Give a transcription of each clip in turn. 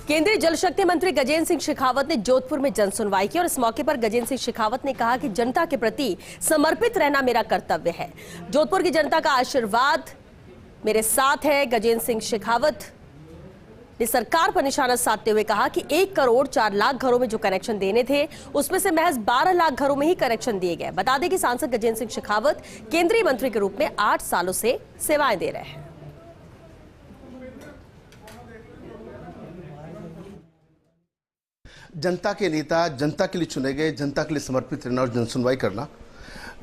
केंद्रीय जल शक्ति मंत्री गजेंद्र सिंह शेखावत ने जोधपुर में जनसुनवाई की और इस मौके पर गजेंद्र सिंह शेखावत ने कहा कि जनता के प्रति समर्पित रहना मेरा कर्तव्य है। जोधपुर की जनता का आशीर्वाद मेरे साथ है। गजेंद्र सिंह शेखावत ने सरकार पर निशाना साधते हुए कहा कि 1 करोड़ 4 लाख घरों में जो कनेक्शन देने थे उसमें से महज 12 लाख घरों में ही कनेक्शन दिए गए। बता दें कि सांसद गजेंद्र सिंह शेखावत केंद्रीय मंत्री के रूप में 8 सालों से सेवाएं दे रहे हैं। जनता के नेता, जनता के लिए चुने गए, जनता के लिए समर्पित रहना और जनसुनवाई करना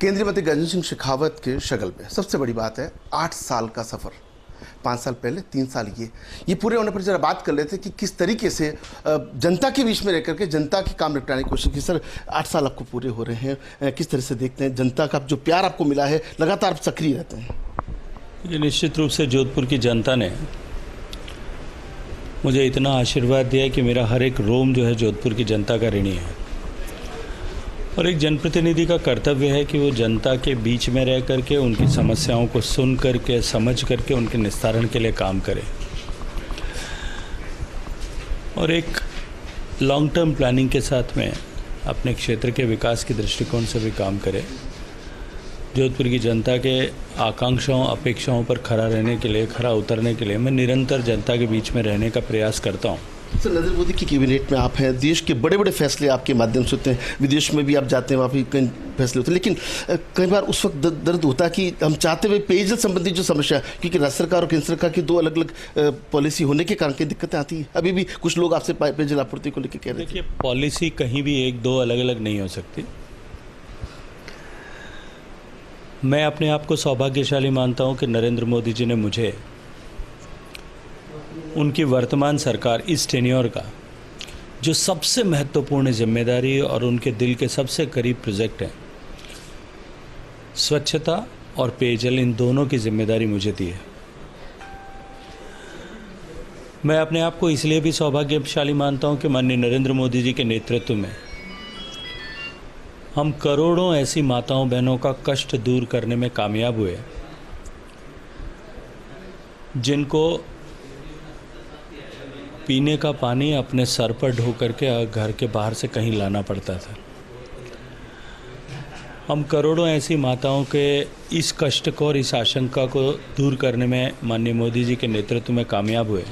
केंद्रीय मंत्री गजेंद्र सिंह शेखावत के शक्ल में सबसे बड़ी बात है। 8 साल का सफर, 5 साल पहले, 3 साल ये पूरे होने पर जरा बात कर लेते कि किस तरीके से जनता के बीच में रहकर के जनता के काम निपटाने की कोशिश की। सर, 8 साल आपको पूरे हो रहे हैं, किस तरह से देखते हैं जनता का जो प्यार आपको मिला है, लगातार आप सक्रिय रहते हैं? ये निश्चित रूप से जोधपुर की जनता ने मुझे इतना आशीर्वाद दिया कि मेरा हर एक रोम जो है जोधपुर की जनता का ऋणी है। और एक जनप्रतिनिधि का कर्तव्य है कि वो जनता के बीच में रह करके उनकी समस्याओं को सुन करके, समझ करके उनके निस्तारण के लिए काम करे और एक लॉन्ग टर्म प्लानिंग के साथ में अपने क्षेत्र के विकास के दृष्टिकोण से भी काम करे। जोधपुर की जनता के आकांक्षाओं, अपेक्षाओं पर खरा रहने के लिए, खरा उतरने के लिए मैं निरंतर जनता के बीच में रहने का प्रयास करता हूँ। सर, नरेंद्र मोदी की कैबिनेट में आप हैं, देश के बड़े बड़े फैसले आपके माध्यम से होते हैं, विदेश में भी आप जाते हैं, वहाँ भी कई फैसले होते हैं, लेकिन कई बार उस वक्त दर्द होता है कि हम चाहते हुए पेयजल संबंधी जो समस्या, क्योंकि राज्य सरकार और केंद्र सरकार की 2 अलग अलग पॉलिसी होने के कारण कई दिक्कतें आती हैं। अभी भी कुछ लोग आपसे पेयजल आपूर्ति को लेकर कह रहे हैं। देखिए, पॉलिसी कहीं भी 1-2 अलग अलग नहीं हो सकती। मैं अपने आप को सौभाग्यशाली मानता हूं कि नरेंद्र मोदी जी ने मुझे उनकी वर्तमान सरकार, इस टेन्योर का जो सबसे महत्वपूर्ण जिम्मेदारी और उनके दिल के सबसे करीब प्रोजेक्ट है, स्वच्छता और पेयजल, इन दोनों की जिम्मेदारी मुझे दी है। मैं अपने आप को इसलिए भी सौभाग्यशाली मानता हूं कि माननीय नरेंद्र मोदी जी के नेतृत्व में हम करोड़ों ऐसी माताओं बहनों का कष्ट दूर करने में कामयाब हुए जिनको पीने का पानी अपने सर पर ढो करके घर के बाहर से कहीं लाना पड़ता था। हम करोड़ों ऐसी माताओं के इस कष्ट को और इस आशंका को दूर करने में माननीय मोदी जी के नेतृत्व में कामयाब हुए।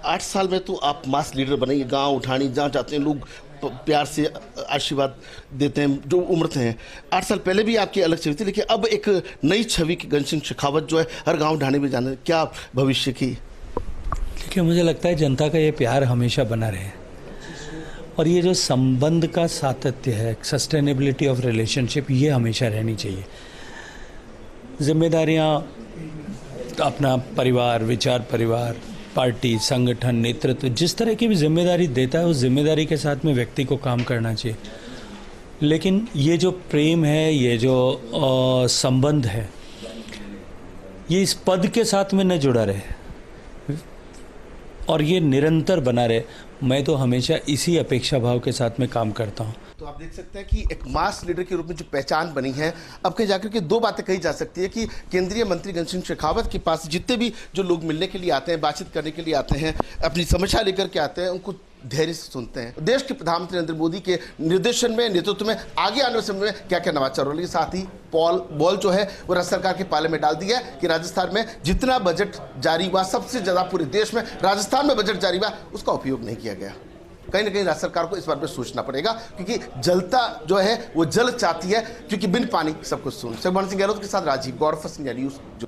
8 साल में तो आप मास लीडर बने, गांव उठानी, जहाँ जाते हैं लोग प्यार से आशीर्वाद देते हैं, जो उमड़ते हैं। 8 साल पहले भी आपकी अलग छवि थी, लेकिन अब एक नई छवि की गजेंद्र सिंह शेखावत जो है हर गांव ढाणे में जाने, क्या भविष्य की? देखिए, मुझे लगता है जनता का ये प्यार हमेशा बना रहे और ये जो संबंध का सातत्य है, सस्टेनेबिलिटी ऑफ रिलेशनशिप, ये हमेशा रहनी चाहिए। जिम्मेदारियाँ अपना परिवार, विचार परिवार, पार्टी, संगठन, नेतृत्व, जिस तरह की भी जिम्मेदारी देता है उस जिम्मेदारी के साथ में व्यक्ति को काम करना चाहिए। लेकिन ये जो प्रेम है, ये जो संबंध है, ये इस पद के साथ में न जुड़ा रहे और ये निरंतर बना रहे। मैं तो हमेशा इसी अपेक्षा भाव के साथ में काम करता हूँ। तो आप देख सकते हैं कि एक मास लीडर के रूप में जो पहचान बनी है, अब कहीं जाकर के 2 बातें कही जा सकती है कि केंद्रीय मंत्री गजेंद्र सिंह शेखावत के पास जितने भी जो लोग मिलने के लिए आते हैं, बातचीत करने के लिए आते हैं, अपनी समस्या लेकर के आते हैं, उनको धैर्य से सुनते हैं। देश के प्रधानमंत्री नरेंद्र मोदी के निर्देशन में, नेतृत्व में आगे आने वाले समय में क्या क्या नवाचार हो रही है। साथ ही बॉल जो है वो राज्य सरकार के पाले में डाल दिया है कि राजस्थान में जितना बजट जारी हुआ, सबसे ज़्यादा पूरे देश में राजस्थान में बजट जारी हुआ, उसका उपयोग नहीं किया गया। कहीं ना कहीं राज्य सरकार को इस बारे में सोचना पड़ेगा, क्योंकि जलता जो है वो जल चाहती है, क्योंकि बिन पानी सब कुछ सुन। सिंह गहलोत के साथ राजीव गौड़, न्यूज़।